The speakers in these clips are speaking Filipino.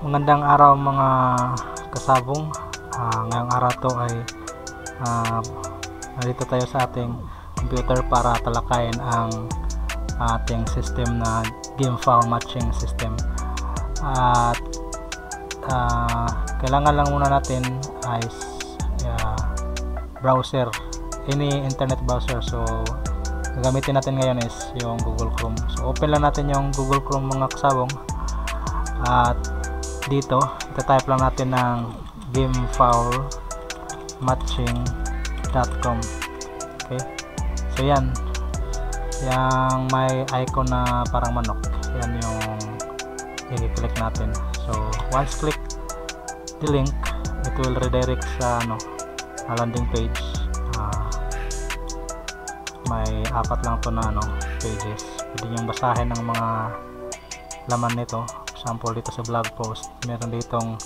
Magandang araw mga kasabong. Ngayong araw to ay narito tayo sa ating computer para talakayin ang ating system na game file matching system. At kailangan lang muna natin ay browser, any internet browser. So gagamitin natin ngayon is yung Google Chrome. So open lang natin yung Google Chrome mga kasabong, at dito ita-type lang natin ng gamefilematching.com. okay, so yan yung may icon na parang manok, yan yung i-click natin. So once click the link, it will redirect sa landing page. May 4 lang to na pages. Pwede nyo basahin ng mga laman nito. Example dito sa blog post, meron ditong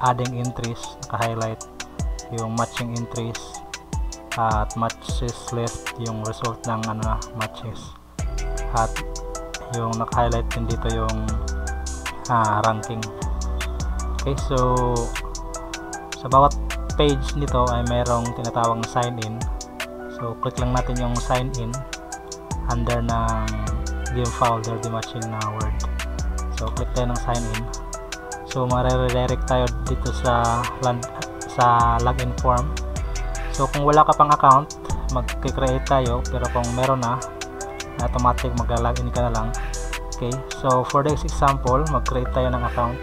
adding entries, naka-highlight yung matching entries, at matches list, yung result ng matches, at yung naka-highlight din dito yung ranking. Okay, so sa bawat page nito ay merong tinatawag na sign in. So click lang natin yung sign in under ng game folder, the matching na word. So click tayo ng sign in. So mare-redirect tayo dito sa login form. So kung wala ka pang account, mag-create tayo, pero kung meron na, automatic mag-login ka na lang. Okay, so for this example, mag-create tayo ng account.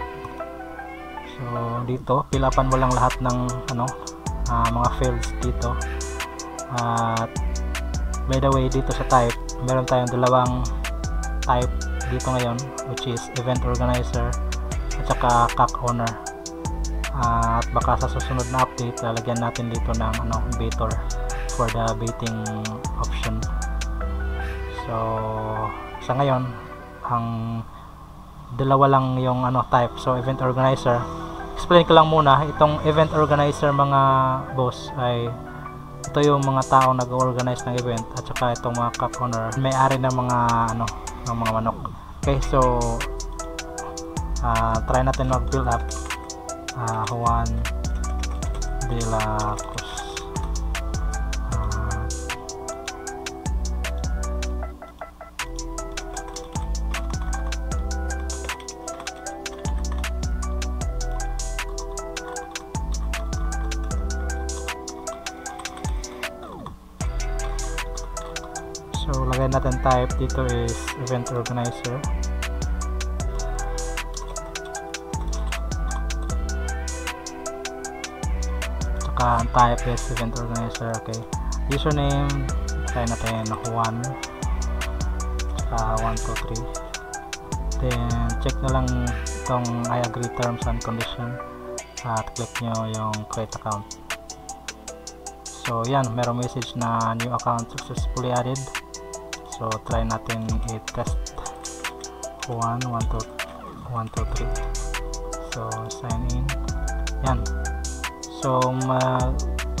So dito, fill upan mo lang lahat ng mga fields dito. At by the way, dito sa type, meron tayong dalawang type dito ngayon, which is event organizer at saka CAC owner. At baka sa susunod na update lalagyan natin dito ng baitor for the baiting option. So sa ngayon, ang dalawa lang yung type. So event organizer, explain ko lang muna itong event organizer mga boss, ay ito yung mga tao nag-organize ng event, at saka itong mga CAC owner may-ari ng mga ng mga manok. Okay, so try natin mag-build up Juan de la Cruz. So lagay natin type dito is event organizer. Saka type is event organizer. Okay, username try natin Juan, saka 123. Then check na lang itong I agree terms and condition, at click nyo yung create account. So yan, merong message na new account successfully added. So try natin i-test 1, 2, 3. So sign in. Yan. So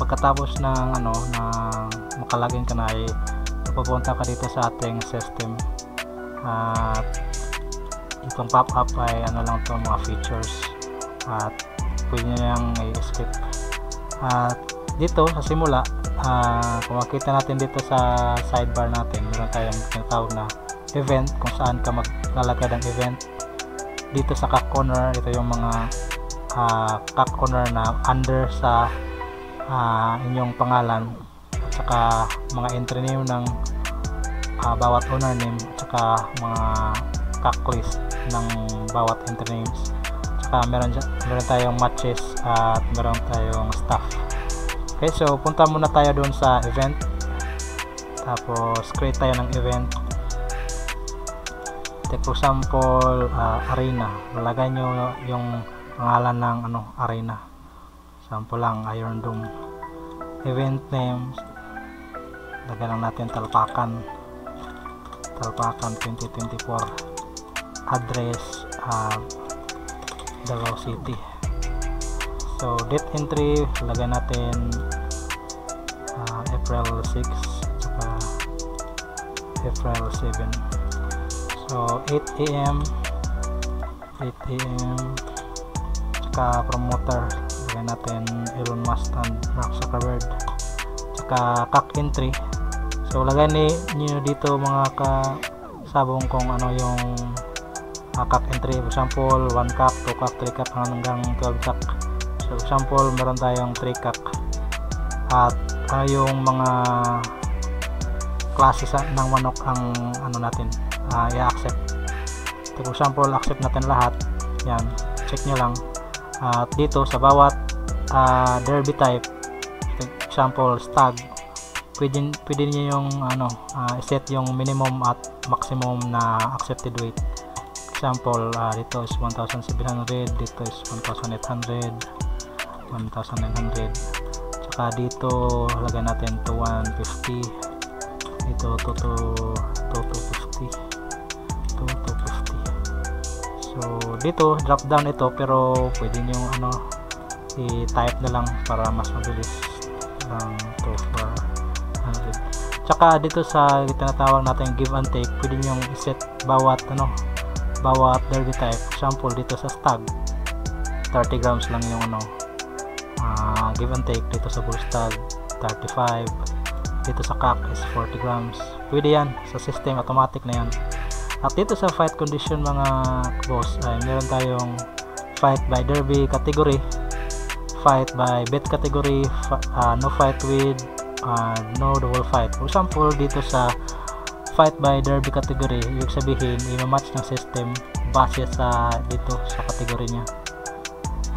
pagkatapos ng na makalagin ka na, ay pupunta ka dito sa ating system. At itong pop-up ay lang to, mga features, at pwede nyo yung i-skip. At dito sa simula, kung makita natin dito sa sidebar natin, meron tayong tinatawag na event, kung saan ka maglalagay ng event. Dito sa CAC owner, ito yung mga CAC owner na under sa inyong pangalan, at saka mga entry name ng bawat owner name, at saka mga CAC list ng bawat entry names. At saka meron tayong matches, at meron tayong staff. Okay, so punta muna tayo doon sa event, tapos create tayo ng event. Take for example, arena. Lalagay nyo yung pangalan ng arena. Sample lang, Iron Dome. Event name, lagyan lang natin Talpakan 2024. Address, Davao City. So date entry, lagyan natin April 6 saka April 7. So 8 AM tsaka promoter, lagyan natin Elon Musk and Mark Zuckerberg, tsaka CAC entry. So lagay niyo dito mga kasabong kung ano yung CAC entry. For example 1 CAC, 2 CAC, 3 CAC hanggang 12 CAC. So example meron tayong 3 CAC, at ano yung mga klase ng manok ang ano natin i-accept. So, for example accept natin lahat yan, check nyo lang. At dito sa bawat derby type, for example stag, pwede nyo yung set yung minimum at maximum na accepted weight. Example dito is 1,700, dito is 1,800, 1,900, tsaka dito lagyan natin to 150, dito to 250, to 250. So dito drop down ito, pero pwede nyo i-type na lang para mas mabilis lang to 400. Tsaka dito sa tinatawag natin give and take, pwede nyo i-set bawat derby type. Example dito sa stag 30 grams lang yung give and take. Dito sa bull stag 35, dito sa CAC is 40 grams. Pwede yan sa system, automatic na yan. At dito sa fight condition mga boss, ay meron tayong fight by derby category, fight by bet category, no fight with no double fight. For example dito sa fight by derby category, ibig sabihin i-match ng system base sa dito sa category niya.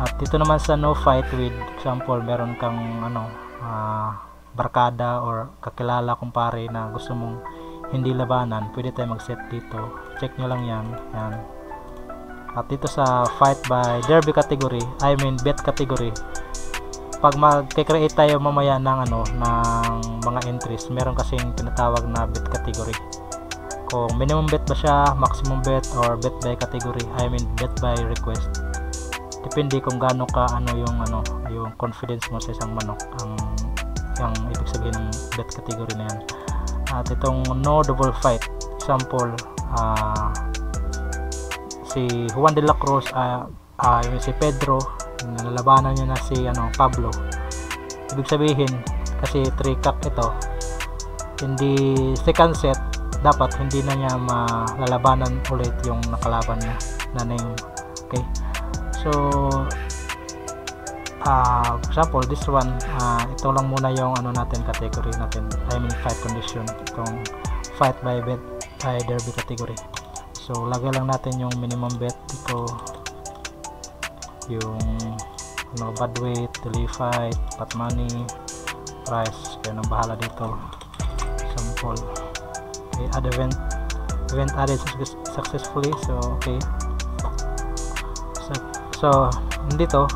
At dito naman sa no fight with, example meron kang barkada or kakilala kumpare na gusto mong hindi labanan, pwede tayo mag-set dito. Check nyo lang yan. At dito sa fight by derby category, bet category, pag mag-create tayo mamaya ng ng mga entries, meron kasing tinatawag na bet category. Kung minimum bet ba siya, maximum bet, or bet by category, bet by request. Depende kung gaano ka yung confidence mo sa isang manok, ang ibig sabihin ng bet category na yan. At itong no double fight, example si Juan de la Cruz, si Pedro, nalalabanan niya na si Pablo. Ibig sabihin kasi 3 CAC ito, hindi second set, dapat hindi na niya malalabanan ulit yung nakalaban niya na name. Okay, so for example this one, ito lang muna yung natin category natin, fight condition, itong fight by bet by derby category. So lagay lang natin yung minimum bet dito, yung bad weight, daily fight, pot money, price, kayo nang bahala dito. Sample. Okay, add event added successfully. So okay, so dito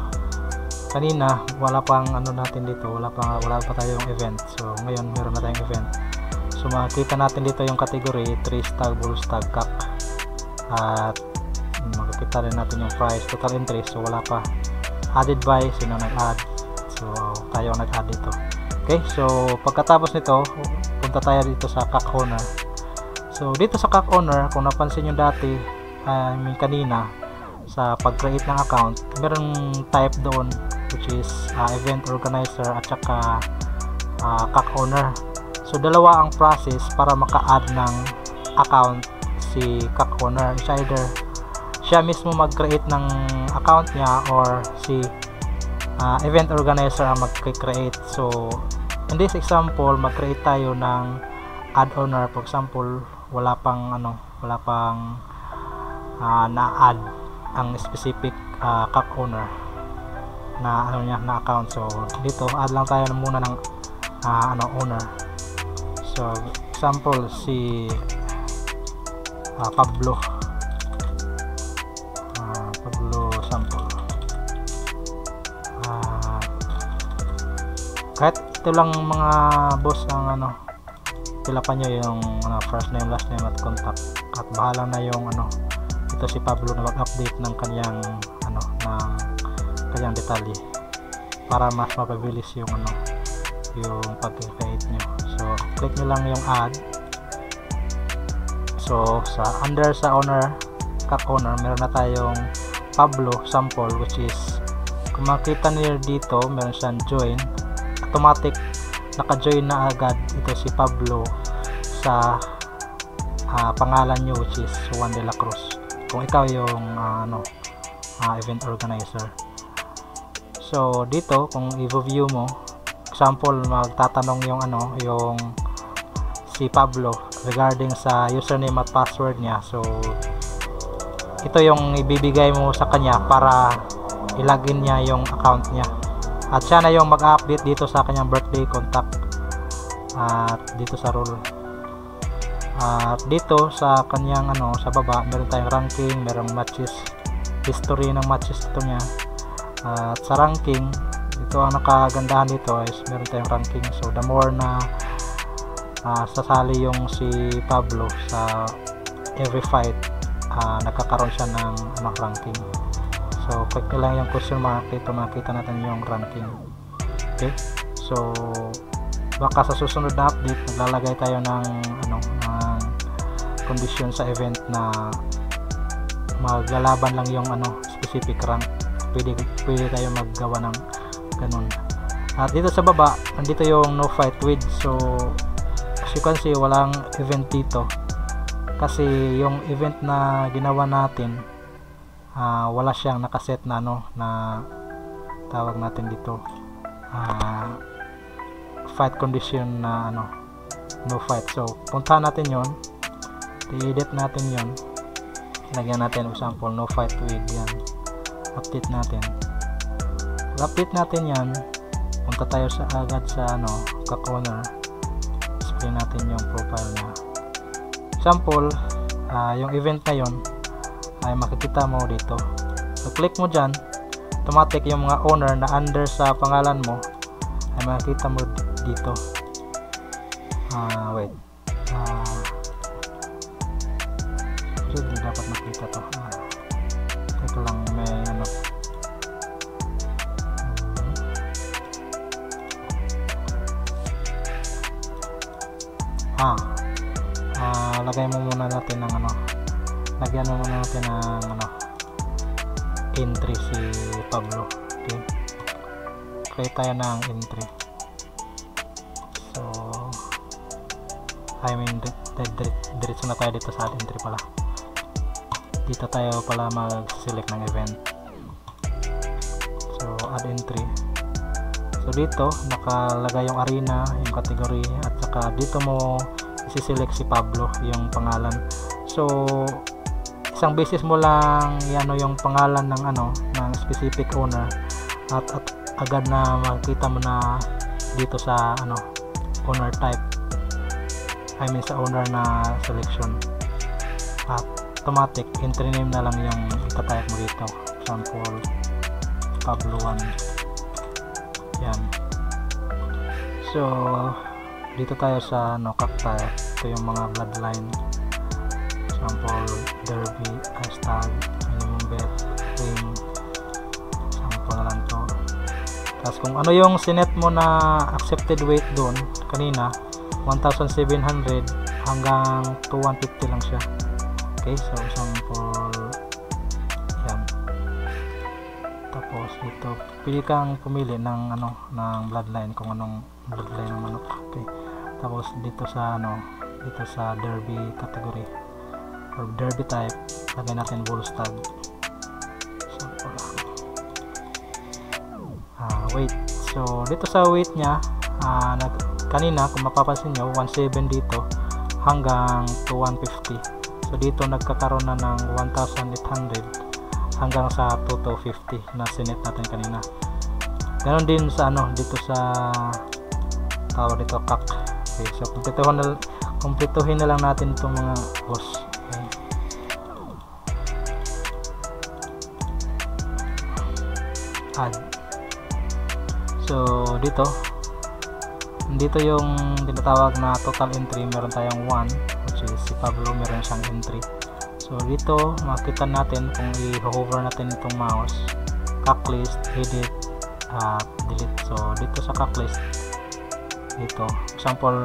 kanina wala pang natin dito, wala pa tayong event. So ngayon meron na tayong event. So makikita natin dito yung category 3 stag, bull stag, CAC, at makikita rin natin yung price, total entry. So wala pa added by, sino nag-add? So tayo nag-add dito. Okay, so pagkatapos nito punta tayo dito sa CAC owner. So dito sa CAC owner, kung napansin nyo dati, kanina sa pag-create ng account, meron type doon which is event organizer at saka CAC owner. So dalawa ang process para maka-add ng account si CAC owner. It's either siya mismo mag-create ng account niya or si event organizer ang mag-create. So in this example, mag-create tayo ng add owner. For example, wala pang na-add ang specific CAC owner na na account. So dito add lang tayo muna ng owner. So example si Pablo sample. Kahit ito lang mga boss ang tilapan nyo yung first name, last name at contact, at bahala na yung ito si Pablo na mag-update ng kanyang kanyang detalye para mas mapabilis yung yung pag-create nyo. So click nyo lang yung add. So sa owner, CAC owner, meron na tayong Pablo sample which is kung makita niyo dito, meron siyang join, automatic naka-join na agad ito si Pablo sa pangalan nyo, which is Juan de la Cruz, kung ikaw yung event organizer. So dito kung i-view mo, example, magtatanong yung si Pablo regarding sa username at password niya. So ito yung ibibigay mo sa kanya para i-login niya yung account niya, at siya na yung mag-update dito sa kanyang birthday, contact, at dito sa role. At dito sa kanyang sa baba, meron tayong ranking, merong matches, history ng matches ito niya. At sa ranking, ito ang nakagandahan dito is meron tayong ranking. So the more na sasali yung si Pablo sa every fight, nagkakaroon siya ng ranking. So click nyo lang yung question mark dito, makita natin yung ranking. Okay, so baka sa susunod na update naglalagay tayo ng condition sa event na maglalaban lang yung specific rank. Pwede tayo maggawa ng ganun. At dito sa baba, nandito yung no fight with. So as you can see, walang event dito kasi yung event na ginawa natin, wala siyang nakaset na na tawag natin dito fight condition na no fight. So puntahan natin yon, i-edit natin yon, lagyan natin example no fight with, yan, update natin. Pag-update natin yan, punta tayo agad sa ka-corner, display natin yung profile niya. Example, yung event na yon ay makikita mo dito. So click mo dyan, automatic yung mga owner na under sa pangalan mo ay makikita mo dito. Wait, hindi dapat makita to. Ito lang, may lagay mo muna natin ng lagyan mo muna natin ng entry si Pablo. Okay, create tayo ng entry. So diretso na tayo dito sa add entry pala. Dito tayo pala mag-select ng event. So add entry. So dito nakalagay yung arena, yung category, at saka dito mo isi-select si Pablo, yung pangalan. So isang beses mo lang yung pangalan ng specific owner, at agad na makikita mo na dito sa owner type, I mean sa owner na selection, at automatic entry name na lang yung itatype mo dito. Example, Pablo 1, yan. So dito tayo sa cocktail, ito yung mga bloodline, example derby, hashtag, minimum bet, claim, sample na lang to. Tapos kung ano yung sinet mo na accepted weight doon kanina, 1,700 hanggang 2,150 lang siya. Okay, so example yan. Tapos dito pili kang pumili ng ng bloodline, kung anong bloodline ng manok. Okay, tapos dito sa dito sa derby category or derby type, lagay natin bull stag. Sample lang. Weight, so dito sa weight nya, kanina kung mapapansin nyo 1,700 dito hanggang 2,150. So dito nagkakaroon na ng 1,800 hanggang sa 2,250 na sinet natin kanina. Ganon din sa dito sa tawag dito CAC. Okay, so kumpletuhin na lang natin itong mga boss. Okay. Add. So dito yung tinatawag na total entry, meron tayong 1, which is si Pablo, meron siyang entry. So dito makita natin kung i-hover natin itong mouse, CAC-list, edit, delete. So dito sa CAC-list, dito example,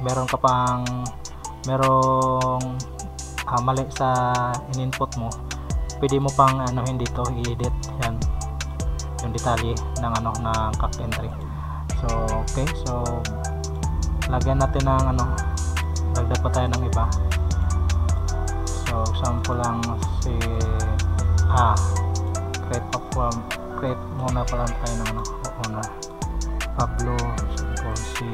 merong mali sa in-input mo, pwede mo pang dito i-edit yan. yung detalye ng ano ng calc entry. So okay, so lagyan natin ng ano, dagdag pa tayo ng iba. So example lang si create muna pa lang tayo ng ano, owner Pablo, example si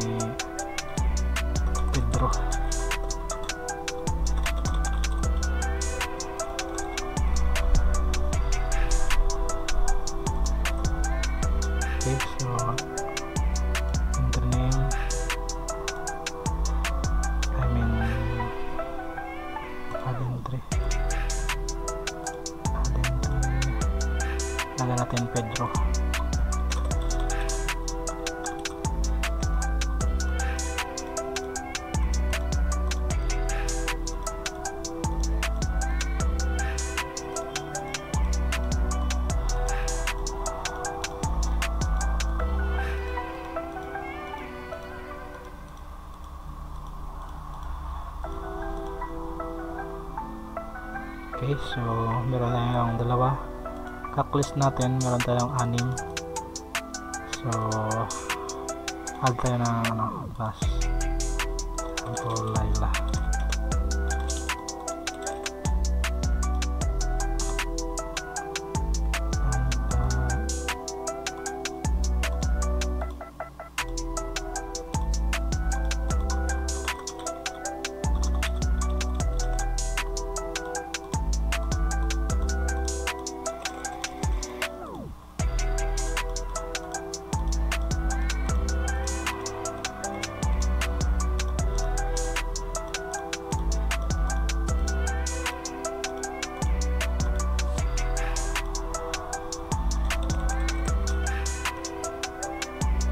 Pedro. Okay, so intername, add entry, lagyan natin Pedro. Okay, so meron tayong dalawa. Calc-list natin, meron tayong 6. So add tayo ng ano, plus example Laila.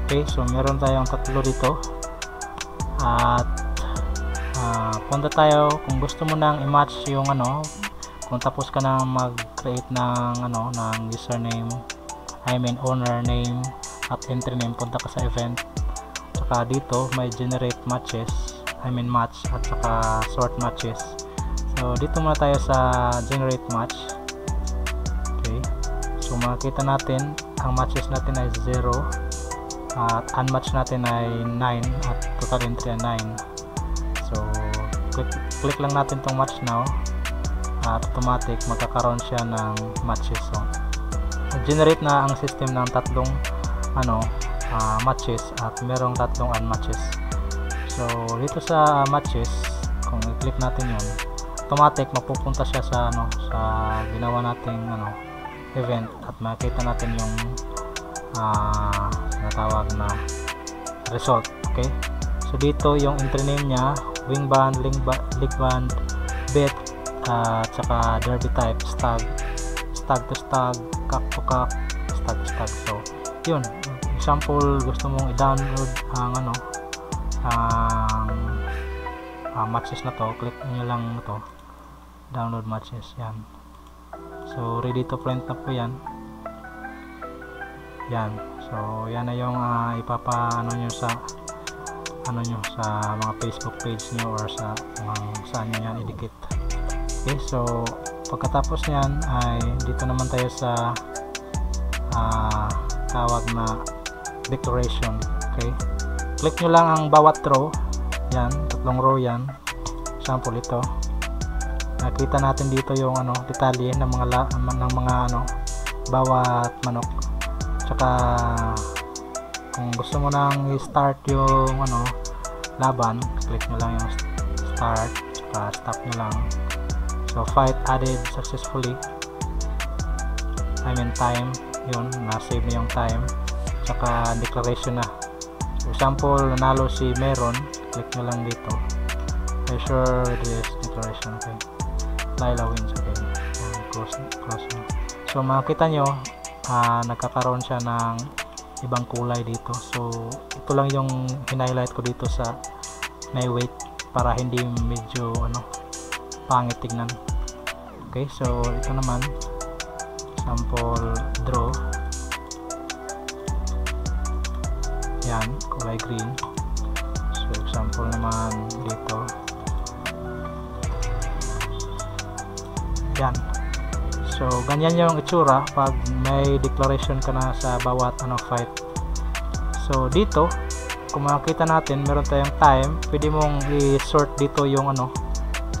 Okay, so meron tayong 3 dito at punta tayo kung gusto mo nang i-match yung ano, kung tapos ka nang mag-create ng ano, ng username, owner name at entry name, punta ka sa event, saka dito may generate matches, match at saka sort matches. So dito muna tayo sa generate match. Okay, so makikita natin ang matches natin ay 0 at unmatch natin ay 9 at total entry ay 9. So click lang natin tong match now at automatic magkakaroon siya ng matches. So generate na ang system ng 3 ano, matches at merong 3 unmatches. So dito sa matches, kung i-click natin yun, automatic mapupunta siya sa ano, sa ginawa nating ano, event at makita natin yung natawag na result. Okay, so dito yung entry name nya, wingband, league band, bet, at saka derby type, stag to stag, cock to cock, stag to stag. So yun, example gusto mong i-download ang ano, matches na to, click nyo lang to, download matches. Yan, so ready to print na po yan. Yan, so yan na yung ipapa-ano nyo sa ano nyo, sa mga Facebook page nyo or sa saan nyo yan idikit. Okay, so pagkatapos nyan ay dito naman tayo sa tawag na declaration. Okay, click nyo lang ang bawat row. Yan, 3 row yan. Example ito, nakita natin dito yung ano, detalye ng mga ano, bawat manok. Tsaka kung gusto mo nang i-start yung ano, laban, click nyo lang yung start, tsaka stop nyo lang. So fight added successfully, time, yun, na-save na yung time, tsaka declaration na. So example, nanalo si Meron, click nyo lang dito, measure this declaration. Okay, Laila wins. Okay, close na. So makita nyo, nagkakaroon siya ng ibang kulay dito. So ito lang yung highlight ko dito sa may weight para hindi medyo ano, pangit tignan. Okay, so ito naman sample draw. Yan, kulay green. So example naman dito. Yan. So ganyan yung itsura pag may declaration ka na sa bawat fight. So dito kung makita natin, meron tayong time, pwede mong i-sort dito yung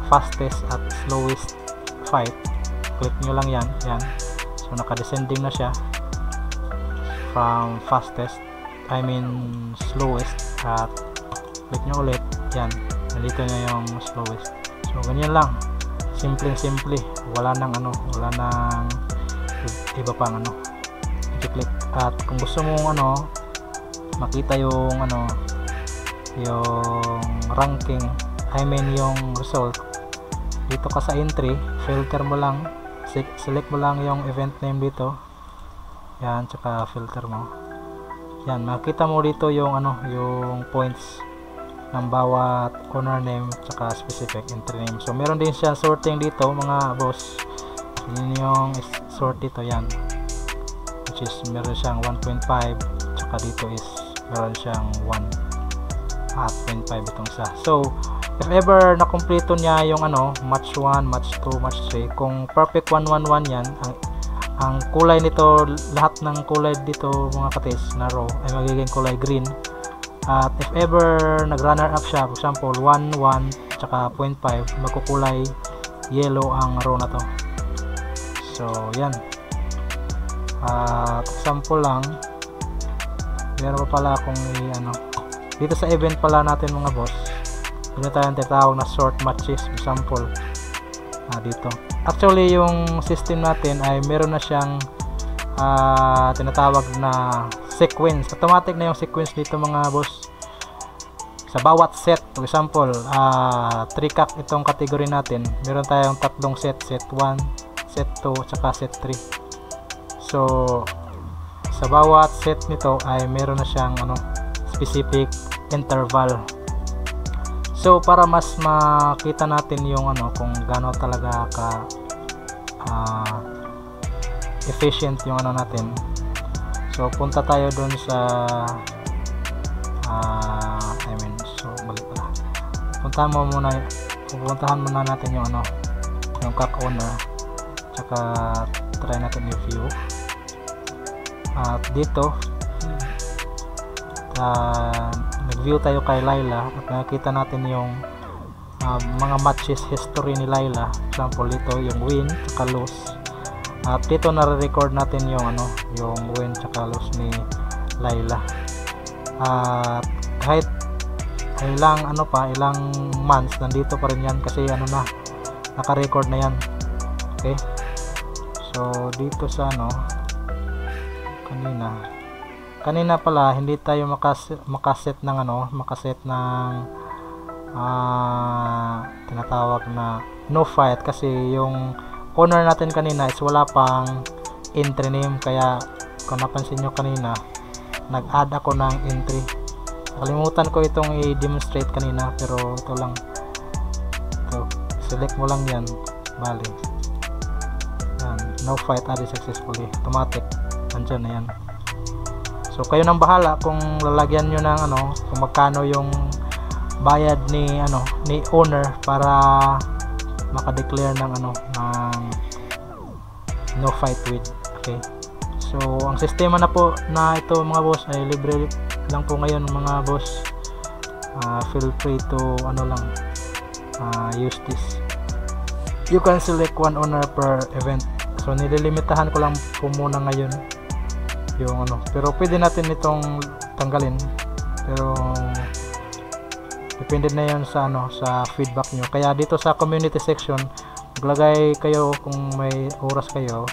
fastest at slowest fight. Click nyo lang yan. So naka-descending na siya from fastest, slowest, at click nyo ulit, yan, nandito na yung slowest. So ganyan lang, simple, wala nang iba pang i-click. At kung gusto mong makita yung yung ranking, yung result, dito ka sa entry, filter mo lang, select mo lang yung event name dito, yan, tsaka filter mo, yan, makita mo dito yung yung points ng bawat owner name tsaka specific entry name. So meron din siya sorting dito mga boss, yun yung sort dito, yan, which is meron siyang 1.5, tsaka dito is meron siyang 1.5 itong isa. So if ever na kompleto niya yung match 1, match 2, match 3, kung perfect 1-1-1 yan, ang kulay nito, lahat ng kulay dito mga katis na row ay magiging kulay green. At if ever nag runner up siya, for example 1-1 tsaka 0.5, magkukulay yellow ang row na to. So yan, example lang, meron pa pala akong dito sa event pala natin mga boss, dito tayong tinatawag na sort matches. Example, dito actually yung system natin ay meron na siyang tinatawag na sequence, automatic na yung sequence dito mga boss sa bawat set. For example, 3-cack itong category natin, meron tayong tatlong set 1, set 2, tsaka set 3. So sa bawat set nito ay meron na siyang specific interval. So para mas makita natin yung kung gaano talaga ka efficient yung natin, so punta tayo doon sa so balik pala, puntahan muna natin yung yung cack owner, tsaka try natin i-view. At dito nag-view tayo kay Layla at nakita natin yung mga matches history ni Layla. Example dito yung win tsaka lose, at dito nare-record natin yung yung win tsaka lose ni Layla. At kahit ilang ilang months, nandito pa rin yan kasi naka-record na yan. Okay, so dito sa kanina pala hindi tayo makaset ng tinatawag na no fight, kasi yung owner natin kanina is wala pang entry name. Kaya kung napansin nyo kanina, nag-add ako ng entry. Kalimutan ko itong i-demonstrate kanina, pero ito lang, select mo lang yan, bali yan, no fight added successfully, automatic andyan na yan. So kayo nang bahala kung lalagyan nyo ng kung magkano yung bayad ni owner para maka-declare ng ng no fight with. Okay, so ang sistema na po na ito mga boss ay libre lang po ngayon mga boss. Feel free to use this. You can select one owner per event. So nililimitahan ko lang po muna ngayon yung pero pwede natin itong tanggalin, pero depende na yun sa sa feedback nyo. Kaya dito sa community section, maglagay kayo kung may oras kayo,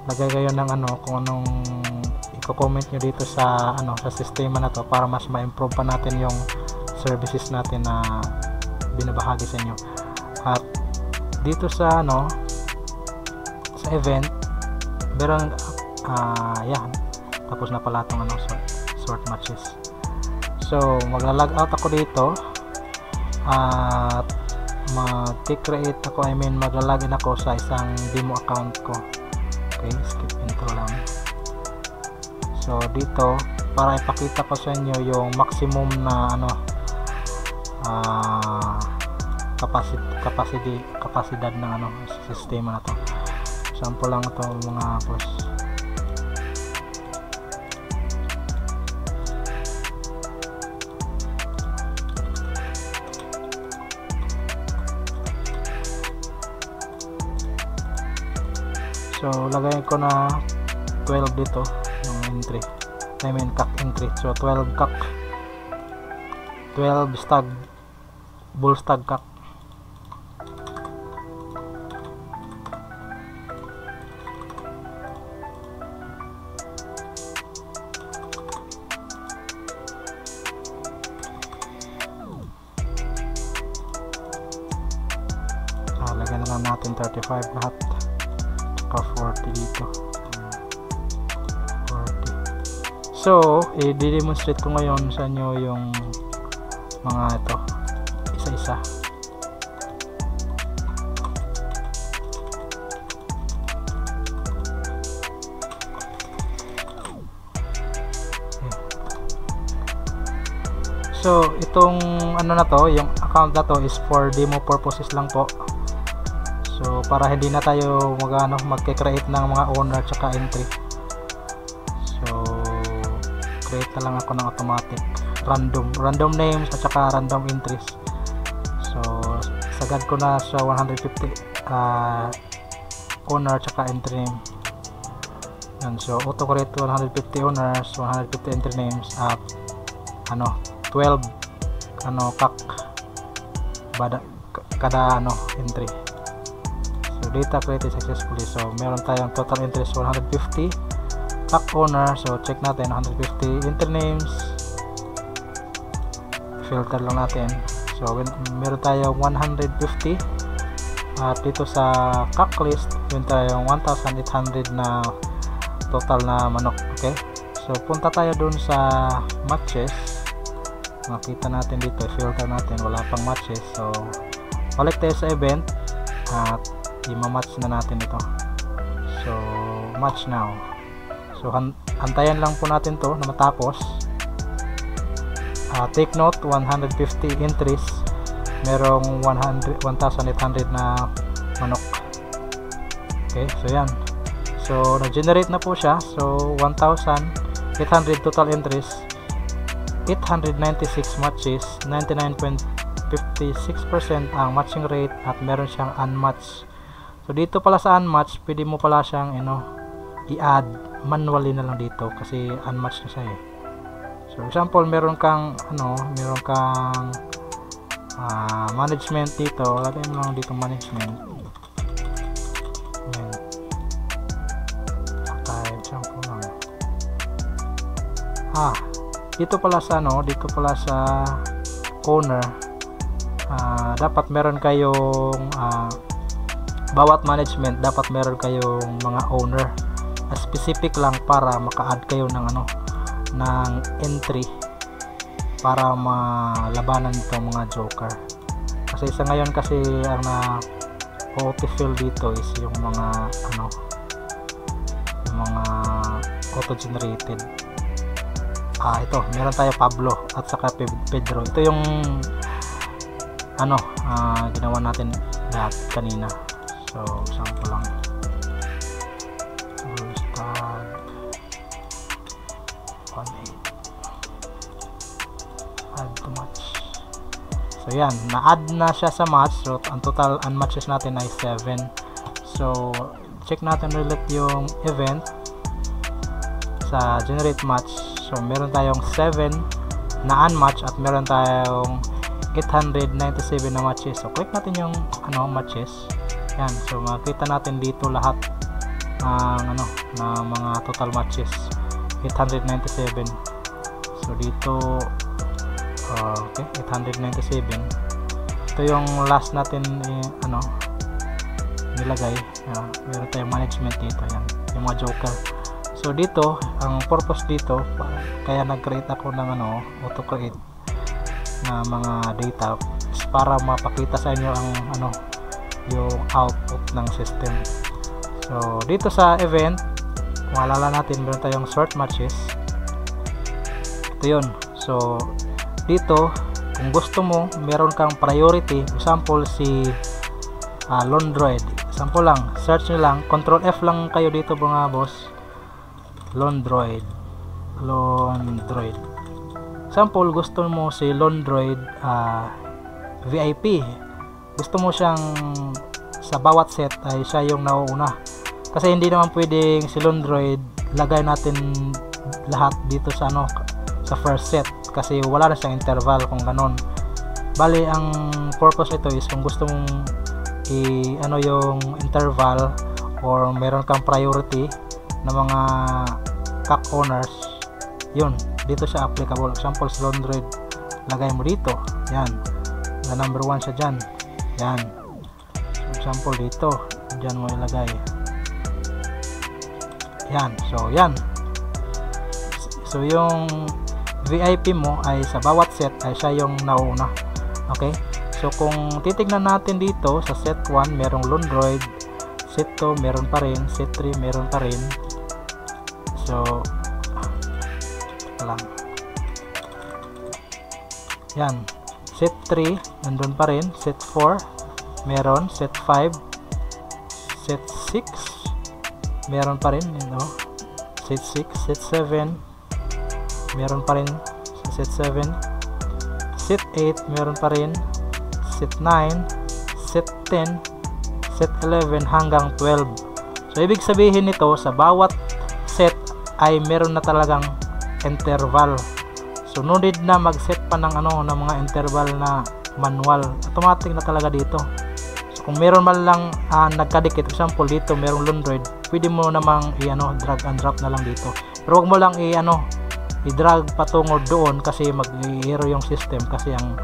lagay kayo ng kung anong i-comment nyo dito sa sa sistema na to, para mas ma-improve pa natin yung services natin na binabahagi sa inyo. At dito sa sa event, meron yan, tapos na pala itong sort matches. So magla-log out ako dito at mag-create ako, magla-log in ako sa isang demo account ko. Okay, skip intro lang. So dito, para ipakita ko sa inyo yung maximum na kapasidad ng sistema na to. Sample lang ito mga boss. So lagay ko na 12 dito yung entry, I mean CAC entry. So 12 CAC, 12 stag, bull stag CAC. Lagyan na lang natin 35 lahat, tsaka 40 dito. 40. So i-demonstrate ko ngayon sa inyo yung mga ito isa-isa. So itong ano na to, yung account na to is for demo purposes lang po. So para hindi na tayo magke-create ng mga owner tsaka entry. So create na lang ako ng automatic random names at saka random entries. So sagad ko na sa 150 owner tsaka entry name. Yan, so auto create 150 owners, 150 entry names at 12 CAC kada entry. So data created successfully. So meron tayong total entries 150 CAC owner. So check natin 150 entry names, filter lang natin. So meron tayong 150 at dito sa CAC list meron tayong 1,800 na total na manok. Okay, so punta tayo dun sa matches. Makita natin dito, filter natin, wala pang matches. So balik tayo sa event at i-match na natin ito. So match now. So antayan lang po natin to na matapos. Take note, 150 entries, merong 1,800 na manok. Okay, so yan. So na-generate na po siya. So 1,800 total entries, 896 matches, 99.56% ang matching rate at meron siyang unmatched. So dito pala sa unmatched, pwede mo pala siyang i-add manually na lang dito kasi unmatched na siya eh. So example, meron kang management dito, lagay mo lang dito management. Ayan. Okay, example lang. Dito pala sa owner, dapat meron kayong bawat management dapat meron kayong mga owner specific lang para maka-add kayo ng entry para malabanan itong mga joker. Kasi sa ngayon kasi ang auto-fill dito is yung mga auto-generated. Ito, meron tayo Pablo at saka Pedro. Ito yung ginawa natin lahat kanina. So sample lang. Start 18. Add to match. So yan, na-add na siya sa match. So ang total unmatches natin ay 7. So check natin ulit yung event sa generate match. So meron tayong 7 na unmatch at meron tayong 897 na matches. So click natin yung matches. Yan, so makita natin dito lahat ng mga total matches, 897. So dito okay, 897. Ito yung last natin nilagay. Meron tayong management dito, yan, yung mga joker. So dito, ang purpose dito, kaya nag-create ako ng auto-create na mga data para mapakita sa inyo ang yung output ng system. So dito sa event, kung alala natin, meron tayong sort matches. Ito yun. So dito, kung gusto mo meron kang priority, example si Londroid, Sample lang, search nyo lang, control F lang kayo dito mga boss. Londroid. Sample, gusto mo si Londroid VIP. Gusto mo siyang sa bawat set ay siya yung nauuna. Kasi hindi naman pwedeng si Londroid lagay natin lahat dito sa sa first set kasi wala na siyang interval kung ganon. Bali, ang purpose ito is kung gusto mong yung interval or meron kang priority na mga CAC owners, yun, dito siya applicable. Example, sa Londroid, lagay mo dito, yan, na number 1 siya dyan, yan. Example, dito, dyan mo ilagay, yan. So, yan. So, yung VIP mo ay sa bawat set ay siya yung nauuna. Okay? So, kung titignan natin dito sa set 1, merong Londroid, set 2, meron pa rin, set 3, meron pa rin. So, lang. Yan. Set 3, nandun pa rin. Set 4, meron. Set 5, set 6, meron pa rin. Set 6, set 7, meron pa rin. Set 7, set 8, meron pa rin. Set 9, set 10, set 11 hanggang 12. So ibig sabihin nito, sa bawat set ay meron na talagang interval. So no need na mag-set pa ng ng mga interval na manual. Automatic na talaga dito. So kung meron man lang nagkadikit, example dito merong Londroid, pwede mo namang drag and drop na lang dito. Pero wag mo lang i-drag patungo doon kasi mag-error yung system kasi ang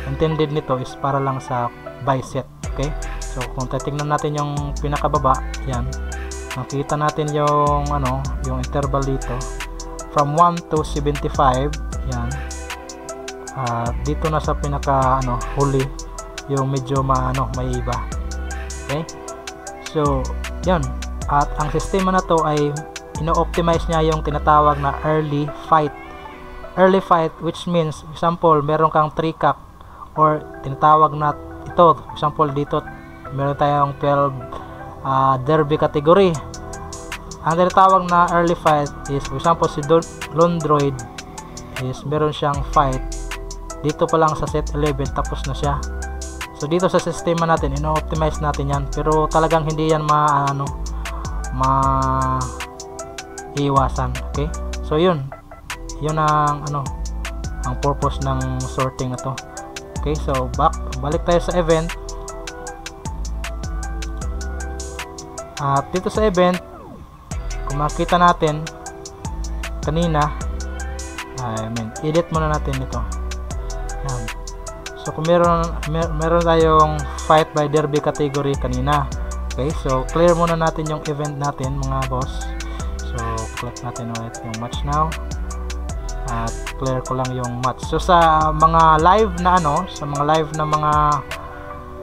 intended nito is para lang sa by set. Okay, so kung titingnan natin yung pinakababa, yan, makita natin yung yung interval dito from 1 to 75, yan. Dito na sa pinaka huli yung medyo may iba. Okay, so yan, at ang sistema na to ay ino-optimize niya yung tinatawag na early fight, which means example meron kang 3 CAC or tinatawag na ito, example dito meron tayong 12 derby category. Ang tinatawag na early fight is, for example, si Londroid is meron siyang fight dito pa lang sa set 11, tapos na siya. So dito sa sistema natin ino-optimize natin yan, pero talagang hindi yan iiwasan. Okay, so yun ang ang purpose ng sorting na to. Okay, so balik tayo sa event. At dito sa event, kung makita natin kanina, edit muna natin ito. Yan. So kung meron tayong fight by derby category kanina. Okay, so clear muna natin yung event natin mga boss. So click natin ulit yung match now. At clear ko lang yung match. So sa mga live na mga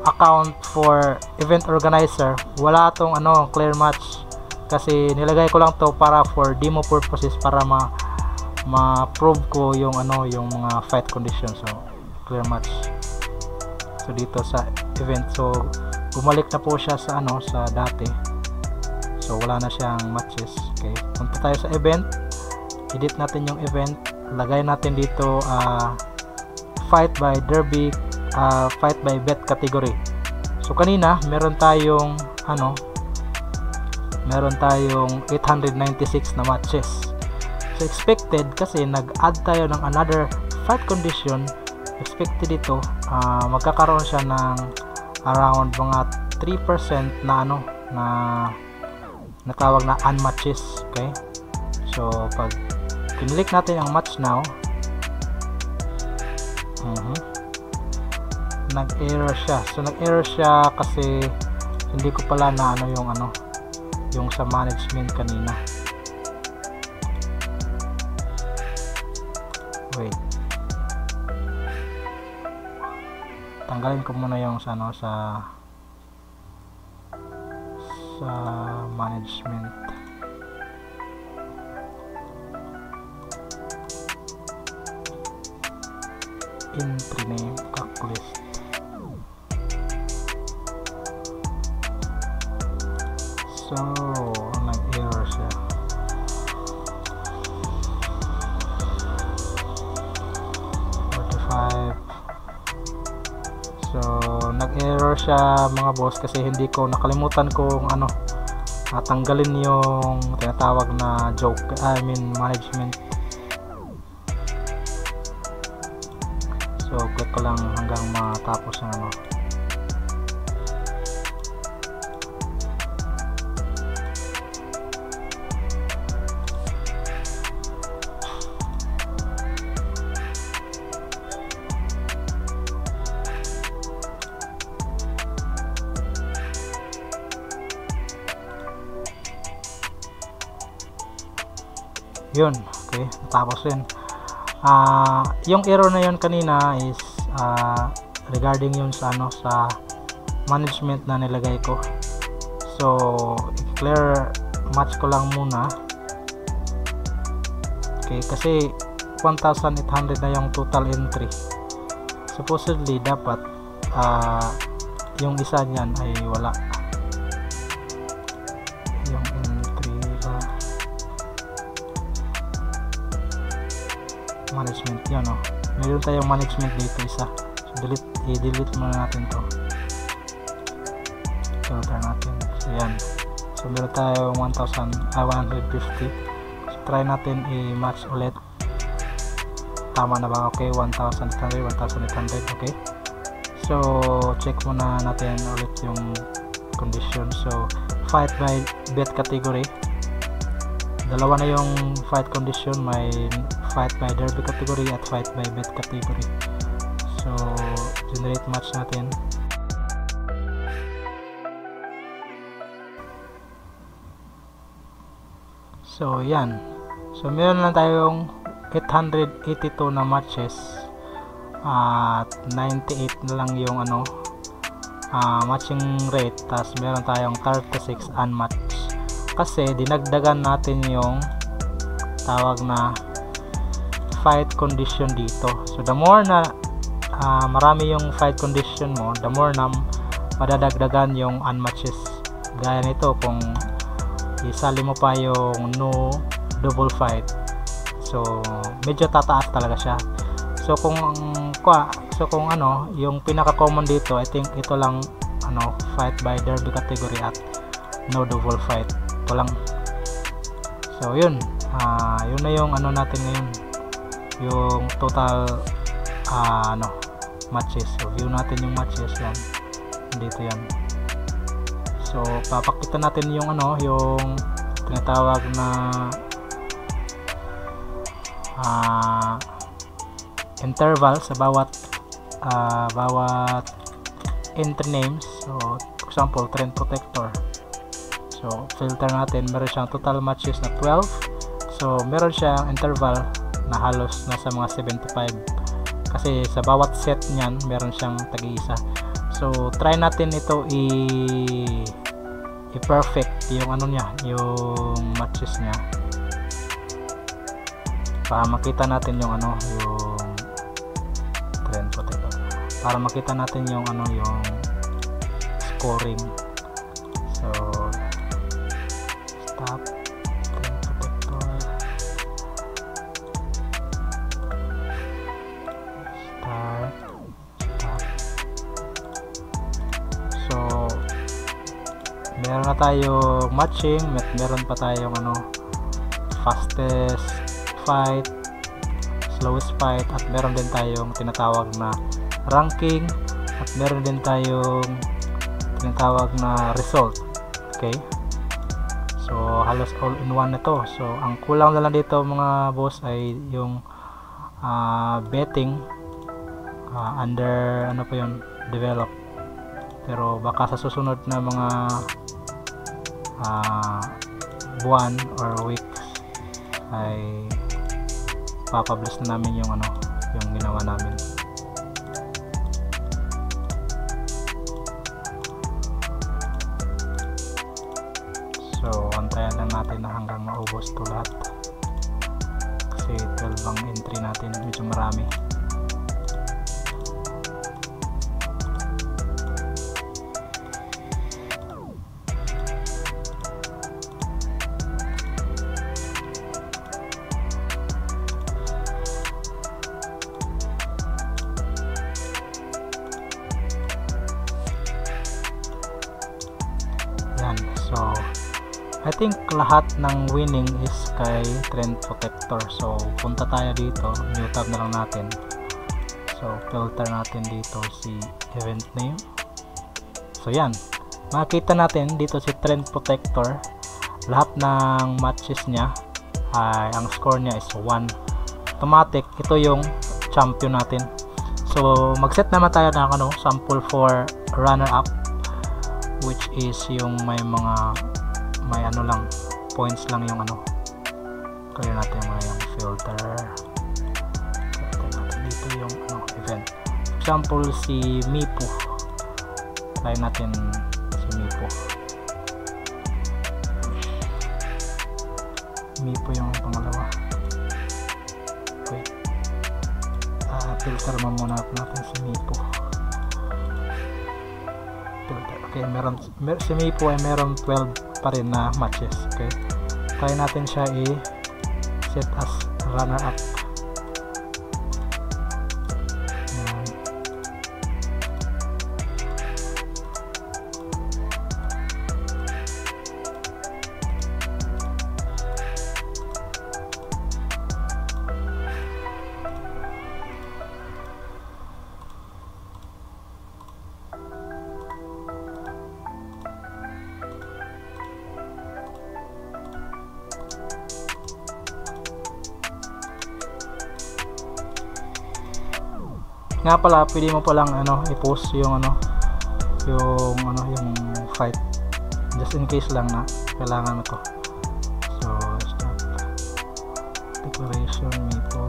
account for event organizer, wala tong clear match kasi nilagay ko lang to para for demo purposes, para ma-prove ko yung yung mga fight conditions. So clear match. So dito sa event, so bumalik na po siya sa sa dati. So wala na siyang matches. Okay, punta tayo sa event, edit natin yung event, lagay natin dito fight by derby, fight by bet category. So kanina meron tayong 896 na matches. So expected, kasi nag-add tayo ng another fight condition, expected dito magkakaroon siya ng around mga 3% na natawag na unmatches. Okay, so pag click natin ang match now, nag-error siya. So nag-error siya kasi hindi ko pala na yung sa management kanina. Wait, tanggalin ko muna yung sa management. Entry name, CAC list. So nag-error siya. So nag-error siya mga boss kasi hindi ko nakalimutan kung ano tanggalin yung tinatawag na joke, management. So click ko lang hanggang matapos yung ano. Yun, okay, tapos yun. Yung error na yun kanina is regarding yun sa ano, sa management na nilagay ko. So clear match ko lang muna. Okay, kasi 1,800 na yung total entry. Supposedly dapat yung isa niyan ay wala. Yung entry ba, management yun, no? Meron tayong management dito isa. So i-delete muna natin to. Filter natin. So yan. So meron tayong 150. So try natin i-match ulit. Tama na ba? Okay, 1,800, 1,800. Okay. So check muna natin ulit yung condition. So fight by bet category. Dalawa na yung fight condition, may fight by derby category at fight by bet category. So generate match natin. So yan. So meron lang tayong 882 na matches at 98 na lang yung ano matching rate, tas meron tayong 36 unmatched kasi dinagdagan natin yung tawag na fight condition dito. So the more na marami yung fight condition mo, the more na madadagdagan yung unmatches. Gaya nito kung isali mo pa yung no double fight, so medyo tataas talaga siya. So kung ano yung pinaka common dito, I think ito lang ano, fight by derby category at no double fight, ito lang. So yun, yun na yung ano natin ngayon, yung total ano matches. So view natin yung matches, yan dito yan. So papakita natin yung ano, yung tinatawag na interval sa bawat entry names. So for example, trend protector. So filter natin, meron siyang total matches na 12. So meron siyang interval na halos nasa mga 75 kasi sa bawat set niyan meron siyang tag-iisa. So try natin ito i-perfect yung ano niya, yung matches niya, para makita natin yung ano, yung trend protector, para makita natin yung ano, yung scoring. So stop trend protector, start, stop. So meron na tayo matching, meron pa tayong ano, fastest fight, slowest fight, at meron din tayong tinatawag na ranking, at meron din tayong tinatawag na result. Okay, so halos all in one na to. So ang kulang na lang dito mga boss ay yung betting under ano pa yun, develop. Pero baka sa susunod na mga buwan or weeks ay papublish na namin yung ano, yung ginawa namin. So antayan lang natin na hanggang maubos to lahat kasi 12 ang entry natin, medyo marami. Yan. So I think lahat ng winning is kay Trend Protector. So punta tayo dito, new tab na lang natin. So filter natin dito si event name. So yan, makikita natin dito si Trend Protector, lahat ng matches niya ay ang score niya is 1. Automatic, ito yung champion natin. So mag-set naman tayo ng sample for runner up, which is yung may lang points lang yung clear natin yung filter. Dito yung event. Example si Mipo. Try natin si Mipo. Mipo yung pangalawa. Okay. Filter mo muna natin si Mipo. Filter. Okay, si Mipo ay meron 12 pa rin na matches. Okay. Try natin siya i-set as runner up. Ayan. Nga pala, pwede mo palang i-post yung yung fight just in case lang na kailangan mo to. So start declaration Mipo.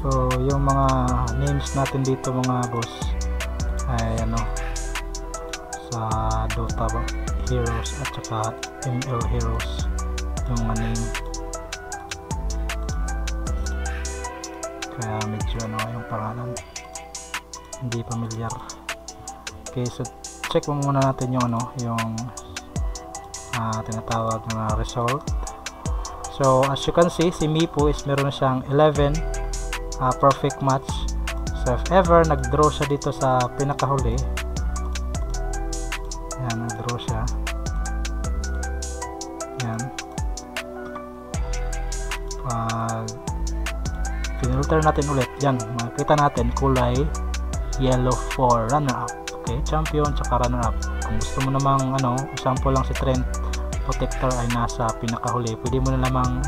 So yung mga names natin dito mga boss ay sa Dota Heroes at saka ML Heroes yung mga name, kaya medyo yung pangalan hindi familiar. Okay, so check mo muna natin yung yung tinatawag na result. So as you can see, si Mipo is meron siyang 11 perfect match. So if ever nag-draw siya dito sa pinakahuli, yan, nag-draw siya, yan, filter natin ulit, yan, makikita natin kulay yellow for runner up. Okay, champion tsaka runner up. Kung gusto mo namang example lang si Trend Protector ay nasa pinakahuli, pwede mo na lamang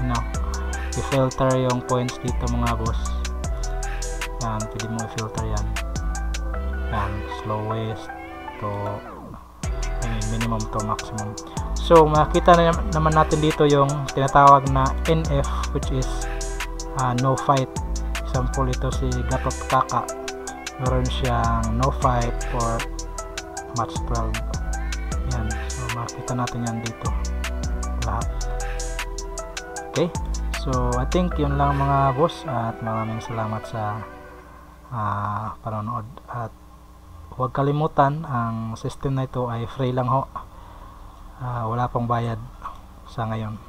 i-filter yung points dito mga boss. Yan, pwede mo i-filter yan. Yan, slowest to minimum to maximum. So makita na naman natin dito yung tinatawag na NF, which is no fight. Example, ito si Gatot Kaka, meron siyang no fight for match 12. Yan, so makita natin yan dito lahat. Okay, so I think yun lang mga boss, at maraming salamat sa panonood, at huwag kalimutan ang system na ito ay free lang ho, wala pang bayad sa ngayon.